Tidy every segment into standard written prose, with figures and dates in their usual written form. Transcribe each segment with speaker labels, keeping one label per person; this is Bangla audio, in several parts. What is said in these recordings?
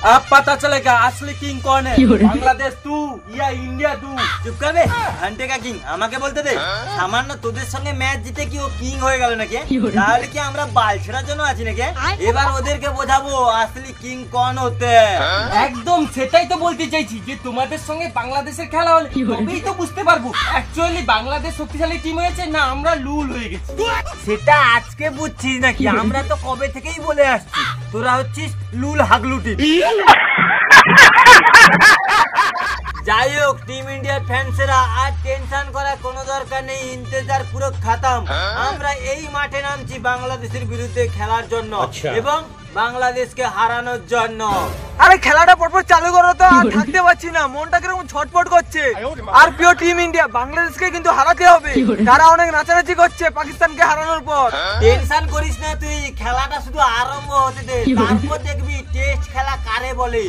Speaker 1: अब पता चलेगा असली किंग कौन है, बांग्लादेश तू या इंडिया तू।
Speaker 2: চুপ করবে ঘন্টে কা কিং, আমাকে বলতে দে। সামান্য তোদের সঙ্গে ম্যাচ জিতে কি ও কিং হয়ে গেল নাকি? তাহলে কি আমরা বালছেড়ার জন্য আছি নাকি? এবার ওদেরকে বোঝাবো আসলি কিং কোন হতে।
Speaker 1: একদম সেটাই তো বলতে চাইছি যে তোমাদের সঙ্গে বাংলাদেশের খেলা হলে তবেই তো বুঝতে পারবো অ্যাকচুয়ালি বাংলাদেশ শক্তিশালী টিম হয়েছে না আমরা লুল হয়ে গেছি।
Speaker 2: সেটা আজকে বুঝছিস নাকি? আমরা তো কবে থেকেই বলে আসছি তোরা হচ্ছিস লুল হাগলুটি। যাই হোক টিম ইন্ডিয়ার ফ্যান্সেরা আর টেনশন করার কোনো দরকার নেই, ইন্তেজার পুরো খতম। আমরা এই মাঠে নামছি বাংলাদেশের বিরুদ্ধে খেলার জন্য এবং বাংলাদেশকে হারানোর জন্য।
Speaker 1: আরে খেলাটা পরপর চালু করো তো, আর থাকতে পারছি না, মনটা কিরকম ছটফট করছে। আর প্রিয় টিম ইন্ডিয়া, বাংলাদেশকে কিন্তু হারাতে হবে। তারা অনেক নাচানাচি করছে পাকিস্তানকে হারানোর পর।
Speaker 2: টেনশন করিস না তুই, খেলাটা শুধু আরম্ভ হতে দে, তারপর দেখবি টেস্ট খেলা কারে বলে।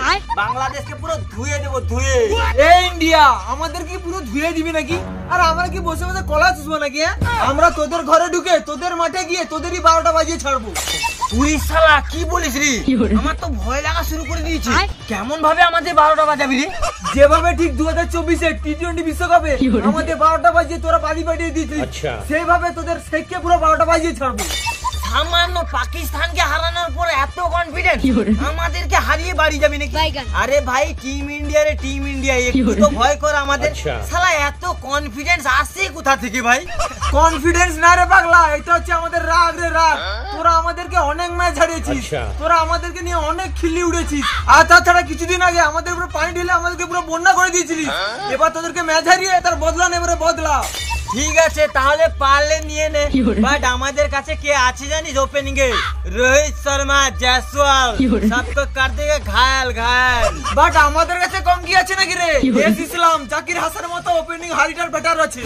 Speaker 2: বাংলাদেশকে পুরো ধুয়ে দেবো, ধুয়ে।
Speaker 1: এই ইন্ডিয়া আমাদের কি পুরো ধুয়ে দিবি নাকি? আর আমরা কি বসে বসে কলা চুষবো নাকি? আমরা তোদের ঘরে ঢুকে তোদের মাঠে গিয়ে তোদেরই 12টা বাজিয়ে ছাড়বো।
Speaker 2: তুই শালা কি বলিস রে? আমার তো ভয় লাগা শুরু করে দিয়েছে। কেমন ভাবে আমাদের 12টা বাজাবি রে?
Speaker 1: যেভাবে ঠিক 2024-এ টি20 বিশ্বকাপে আমাদের 12টা বাজিয়ে তোরা বাড়ি পাঠিয়ে দিয়েছিস, সেইভাবে তোদের শেখকে পুরো 12টা বাজিয়ে ছাড়বো।
Speaker 2: সামান্য পাকিস্তানকে হারানোর পর এত কনফিডেন্স, আমাদেরকে হারিয়ে বাড়ি যাবি নাকি? আরে ভাই টিম ইন্ডিয়া রে, টিম ইন্ডিয়া, একটু তো ভয় কর আমাদের। শালা এত কনফিডেন্স আসে কোথা থেকে ভাই?
Speaker 1: কনফিডেন্স না রে পাগলা, এটা হচ্ছে আমাদের রাগ রে, রাগ। তোরা আমাদেরকে অনেক ম্যাচ হারিয়েছিস, তোরা আমাদেরকে নিয়ে অনেক খিল্লি উড়েছিস। আর তাছাড়া কিছুদিন আগে আমাদের উপরে পানি ঢেলে আমাদেরকে পুরো বন্যা করে দিয়েছিলিস। এবার তোদেরকে ম্যাচ হারিয়ে তার বদলা নেবে, বদলা।
Speaker 2: ঠিক আছে তাহলে পারলে নিয়ে নে, বাট আমাদের কাছে কে আছে জানিস ওপেনিং এ? রোহিত শর্মা, জয়সওয়াল, সবকো কাট দেগে ঘায়াল ঘায়াল।
Speaker 1: বাট আমাদের কাছে কম কি আছে নাকি রে? এস ইসলাম, জাকির হাসানের মতো ওপেনিং হারিটার ব্যাটার আছে।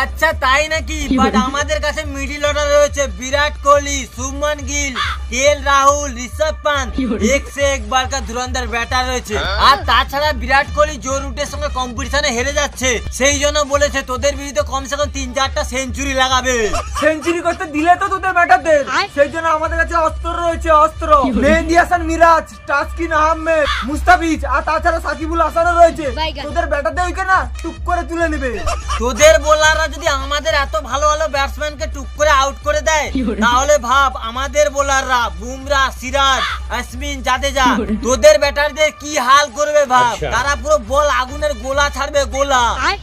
Speaker 2: আচ্ছা তাই নাকি? বাট আমাদের কাছে মিডল অর্ডার রয়েছে বিরাট কোহলি, শুভমান গিল, কেএল রাহুল, ঋষভ পান্ত, এক সে একবার কা ধুরন্ধর ব্যাটার রয়েছে। আর তাছাড়া বিরাট কোহলি জো রুটের সঙ্গে কম্পিটিশনে হেরে যাচ্ছে, সেই জন্য বলেছে তোদের বিরুদ্ধে কমসে কম 3-4টা সেঞ্চুরি লাগাবে।
Speaker 1: সেঞ্চুরি করতে দিলে তো তোদের ব্যাটারদের, সেই জন্য আমাদের কাছে অস্ত্র রয়েছে, অস্ত্র। মেহেদি হাসান মিরাজ, তাসকিন আহমেদ, মুস্তাফিজ, আর তাছাড়া সাকিবুল হাসানও রয়েছে। তোদের ব্যাটারদের ওইখানে টুক করে তুলে নেবে।
Speaker 2: তোদের বোলাররা যদি আমাদের এত ভালো ভালো ব্যাটসম্যানকে টুক করে আউট করে দেয়, তাহলে ভাব আমাদের বোলাররা বুমরা, সিরাজ, অশ্বিন, জাদেজা, তোদের ব্যাটারদের কি হাল করবে ভাব। তারা পুরো বল আগুনের গোলা ছাড়বে, গোলা।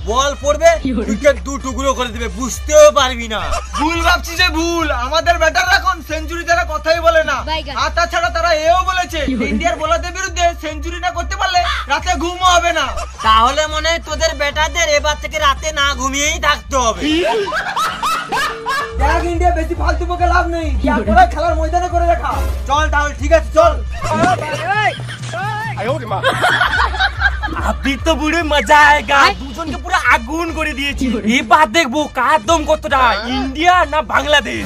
Speaker 2: বল পড়বে উইকেট দু টুকরো করে দিবে, বুঝতেও পারবি না।
Speaker 1: ভুল ভাবছি যে ভুল, আমাদের ব্যাটাররা এখন সেঞ্চুরি তারা কথাই বলে না। আর তাছাড়া তারা এও বলেছে ইন্ডিয়ার বোলারদের বিরুদ্ধে সেঞ্চুরি না করতে পারলে রাতে ঘুমও হবে না।
Speaker 2: তাহলে মনে হয় তোদের ব্যাটারদের এবার থেকে রাতে না ঘুমিয়েই থাকতে হবে।
Speaker 1: দেখ ইন্ডিয়া বেশি ফালতু বকে লাভ নেই, খেলার ময়দানে করে দেখা।
Speaker 2: চল তাহলে ঠিক আছে, চল।
Speaker 1: अभी तो बुढ़े मजा आएगा, দুজনকে পুরো আগুন করে দিয়েছি। এবার দেখবো কার দম কতটা, ইন্ডিয়া না বাংলাদেশ।